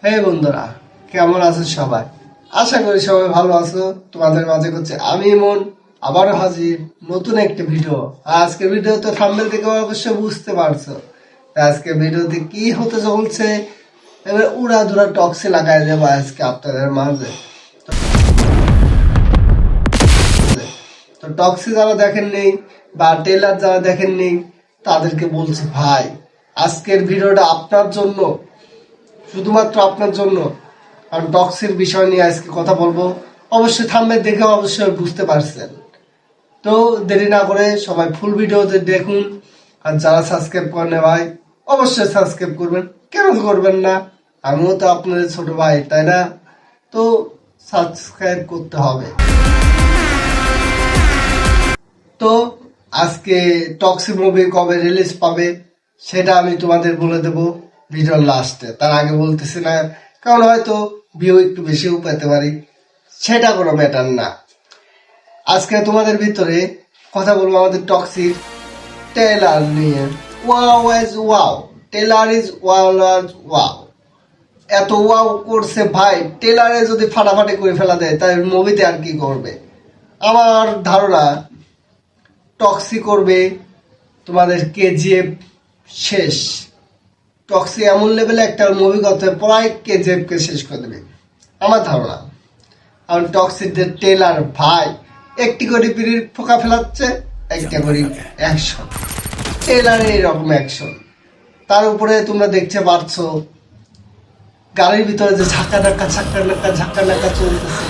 হে বন্ধুরা, কেমন আছো সবাই? আশা করি সবাই ভালো আছো। তোমাদের মাঝে করছে আমি মন আবারও হাজির নতুন একটি ভিডিও। আজকে ভিডিও তো থাম্বনেল থেকে অবশ্যই বুঝতে পারছো আজকে ভিডিওতে কি হতে চলছে। এবার উড়াধুরা টক্সি লাগাই দেবো আজকে আপনাদের মাঝে। তো টক্সি যারা দেখেননি বা টেলার যারা দেখেননি তাদেরকে বলছি, ভাই আজকের ভিডিওটা আপনার জন্য, শুধুমাত্র আপনার জন্য। কারণ টক্সির বিষয় নিয়ে আজকে কথা বলবো। অবশ্যই থাম্বনেল দেখে অবশ্যই বুঝতে পারছেন। তো দেরি না করে সবাই ফুল ভিডিওতে দেখুন। আর যারা সাবস্ক্রাইব করেন ভাই অবশ্যই সাবস্ক্রাইব করবেন, কেন করবেন না? আমিও তো আপনাদের ছোট ভাই, তাই না? তো সাবস্ক্রাইব করতে হবে। তো আজকে টক্সি মুভি কবে রিলিজ পাবে সেটা আমি তোমাদের বলে দেব ভিডিওর লাস্টে। তার আগে বলতেছি না, কারণ হয়তো ভিউ একটু বেশিও পেতে পারি, সেটা কোনো ম্যাটার না। আজকে তোমাদের ভিতরে কথা বলবো আমাদের টক্সির টেলার নিয়ে। Wow is wow, trailer is wow. এত ওয়াও করছে ভাই, টেলারে যদি ফাটাফাটি করে ফেলা দেয় তাই মুভিতে আর কি করবে? আমার ধারণা টক্সি করবে তোমাদের কেজিএফ শেষ। টক্সি এমন লেভেলে একটা মুভি করতে প্রায় কেজিএফ কে শেষ করে দেবে আমার ধারণা। কারণ টক্সির যে টেলার ভাই, একটি করে পিড়ির ফোকা ফেলাচ্ছে, একটা করে অ্যাকশন, টেলারে এরকম অ্যাকশন। তার উপরে তোমরা দেখতে পাচ্ছ গাড়ির ভিতরে যে ঝাঁকা নাক্কা চলতেছে,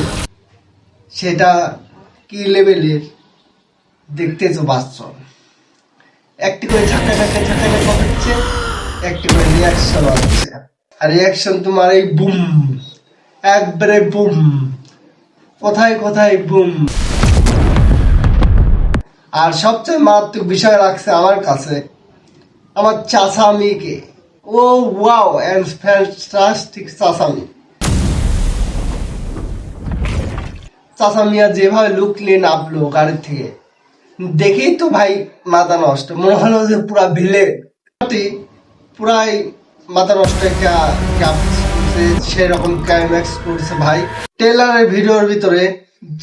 সেটা কি লেভেলের দেখতে তো পাচ্ছ। একটি করে ঝাঁকা নাক্কা হচ্ছে, একটি করে রিয়াকশন হচ্ছে। আর রিয়াকশন তোমার এই বুম, একবারে বুম, কোথায় কোথায় বুম। আর সবচেয়ে মারাত্মক বিষয় রাখছে আমার কাছে আমার চাচামিকে। ও ওয়াও এন্ড ফ্যান্টাস্টিক চাচামি। চাচামিয়া যেভাবে লুক নিয়ে নামলো গাড়ির থেকে, দেখেই তো ভাই মাথা নষ্ট। মনে হলো যে পুরা ভিলে পুরাই মাথা নষ্ট একটা সেরকম ক্লাইম্যাক্স করছে ভাই। টেলারের ভিডিওর ভিতরে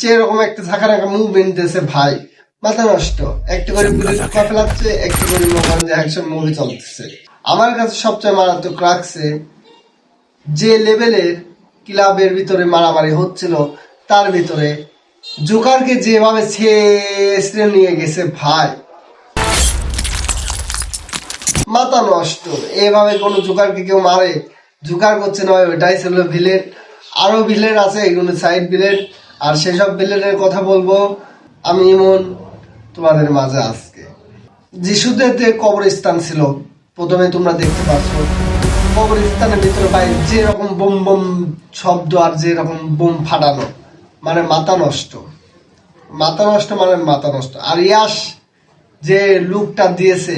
যেরকম একটা ঝাঁকা নাকা মুভমেন্ট দিয়েছে ভাই, মাথা নষ্ট। একটা করে ফেলাচ্ছে, একটা করে অ্যাকশন মুভি চলতেছে। আমার কাছে সবচেয়ে মারাত্মক রাখছে যে লেভেলের ক্লাবের ভিতরে মারামারি হচ্ছিল, তার ভিতরে জোকারকে যেভাবে ছেড়ে নিয়ে গেছে ভাই, মাথা নষ্ট। এভাবে কোনো জোকারকে কেউ মারে? জোকার করছে নয়, ওইটাই ছিল ভিলেন। আরো ভিলেন আছে, এগুলো সাইড ভিলেন। আর সেসব ভিলেনের কথা বলবো আমি এমন তোমাদের মাঝে আজকে। যিশুদের যে কবরস্থান ছিল প্রথমে তোমরা দেখতে পাচ্ছ, কবরস্থানের ভিতরে ভাই যেরকম বোম বোম শব্দ আর যেরকম বোম ফাটানো, মানে মাথা নষ্ট, মাথা নষ্ট, মানে মাথা নষ্ট। আর ইয়াস যে লুকটা দিয়েছে,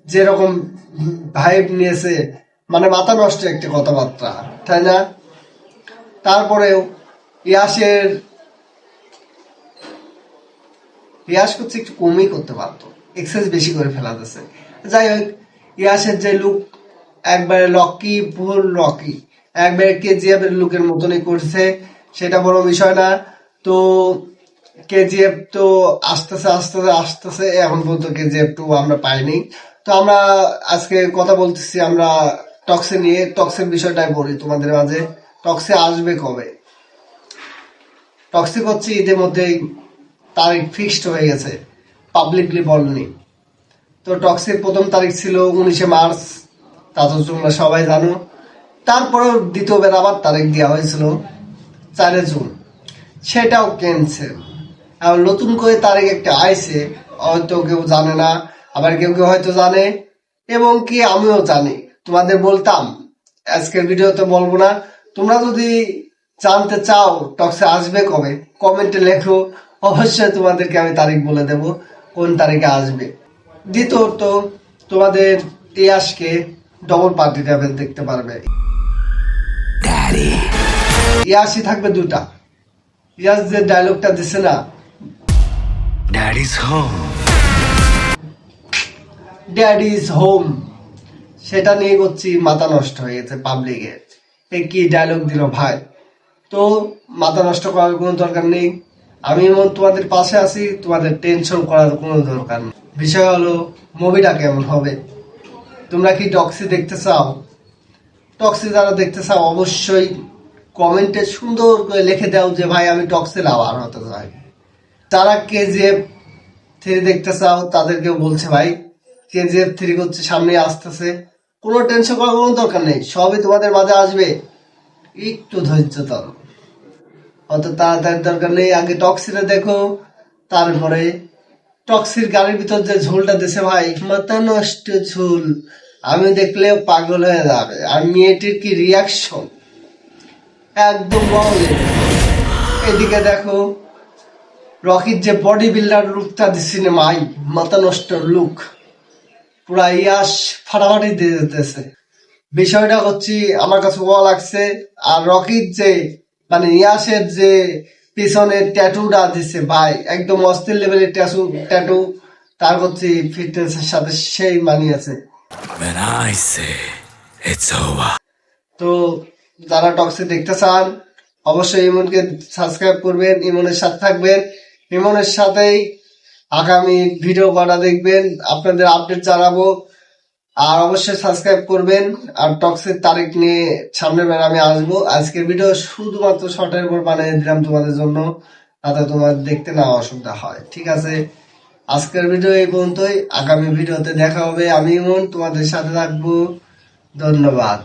যেরকম ভাইব নিয়েছে, মানে মাথা নষ্ট একটা কথাবার্তা, তাই না? তারপরেও ইয়াস করছে একটু কমই করতে পারতো, এক্সারসাইজ বেশি করে ফেলা যাচ্ছে। যাই হোক, ইয়াসের যে লুক একবারে লকি, ফুল লকি, একবারে কেজিএফ এর লুকের মতনই করছে, সেটা বড় বিষয় না। তো কেজিএফ তো আসতেছে, এখন পর্যন্ত কেজিএফ 2 আমরা পাইনি। তো আমরা আজকে কথা বলতেছি আমরা টক্সি নিয়ে। টক্সির বিষয়টাই বলি তোমাদের মাঝে। টক্সি আসবে কবে? টক্সি করছি ঈদের মধ্যেই, তারিখ ফিক্সড হয়ে গেছে, পাবলিকলি বলেনি। তো টক্সির প্রথম তারিখ ছিল 19 মার্চ, তা তো তোমরা সবাই জানো। তারপরেও দ্বিতীয়বার আবার তারিখ দেওয়া হয়েছিল 4 জুন, সেটাও ক্যান্সেল। আর নতুন করে তারিখ একটা আইছে, হয়তো কেউ জানে না, আবার কেউ কেউ হয়তো জানে, এবং কি আমিও জানি। তোমাদের বলতাম, আজকের ভিডিওতে বলবো না। তোমরা যদি জানতে চাও টক্সে আসবে কবে, কমেন্টে লেখো, অবশ্যই তোমাদেরকে আমি তারিখ বলে দেব কোন তারিখে আসবে। দ্বিতীয়ত তোমাদের ইয়াসকে ডবল পার্টি ট্রাভেল দেখতে পারবে। ইয়াসই থাকবে দুটা। ইয়াস যে ডায়লগটা দিছে না, ড্যাড ইজ হোম, সেটা নিয়ে করছি, মাথা নষ্ট হয়ে গেছে পাবলিকের। এ কি ডায়লগ দিল ভাই! তো মাথা নষ্ট করার কোনো দরকার নেই। আমি এমন তোমাদের পাশে আছি, তোমাদের টেনশন করার কোনো দরকার নেই। বিষয় হলো মুভিটা কেমন হবে। তোমরা কি টক্সি দেখতে চাও? টক্সি যারা দেখতে চাও অবশ্যই কমেন্টে সুন্দর করে লিখে দাও যে ভাই আমি টক্সি লাভার হতে চাই। যারা কেজিএফ 3 দেখতে চাও তাদেরকে বলছে ভাই কেজিএফ 3 হচ্ছে সামনে আসতেছে, কোনো টেনশন করার কোনো দরকার নেই, সবই তোমাদের মাঝে আসবে। একটু ধৈর্য ধরো, অত তাড়াতাড়ি দরকার নেই। আগে টক্সিটা দেখো, তারপরে টক্সির গাড়ির ভিতর যে ঝোলটা দিছে ভাই, মাথা নষ্ট ঝোল। আমি দেখলেও পাগল হয়ে যাবে। আর মেয়েটির কি রিয়াকশন, একদম wow লেভেল। এদিকে দেখো রকির যে বডি বিল্ডার লুকটা দিচ্ছে না ভাই, মাথা নষ্ট লুক, পুরা ইয়াস ফাটাফাটি দিয়ে যেতেছে। বিষয়টা হচ্ছে আমার কাছে ভালো লাগছে। আর রকির যে মানে ইয়াসের যে পিছনে ট্যাটুটা দিছে ভাই, একদম অস্থির লেভেলের ট্যাটু। তার হচ্ছে ফিটনেসের সাথে সেই মানিয়েছে। When I say it's over. তো যারা টক্সি দেখতে চান অবশ্যই ইমনকে সাবস্ক্রাইব করবেন, ইমনের সাথে থাকবেন, ইমনের সাথেই আগামী ভিডিও করা দেখবেন, আপনাদের আপডেট জানাবো। আর অবশ্যই সাবস্ক্রাইব করবেন। আর টক্সের তারিখ নিয়ে সামনের বার আমি আসবো। আজকের ভিডিও শুধুমাত্র শর্টের উপর বানিয়ে দিলাম তোমাদের জন্য, যাতে তোমার দেখতে না অসুবিধা হয়। ঠিক আছে, আজকের ভিডিও এই পর্যন্তই। আগামী ভিডিওতে দেখা হবে। আমি ইমন তোমাদের সাথে থাকবো। ধন্যবাদ।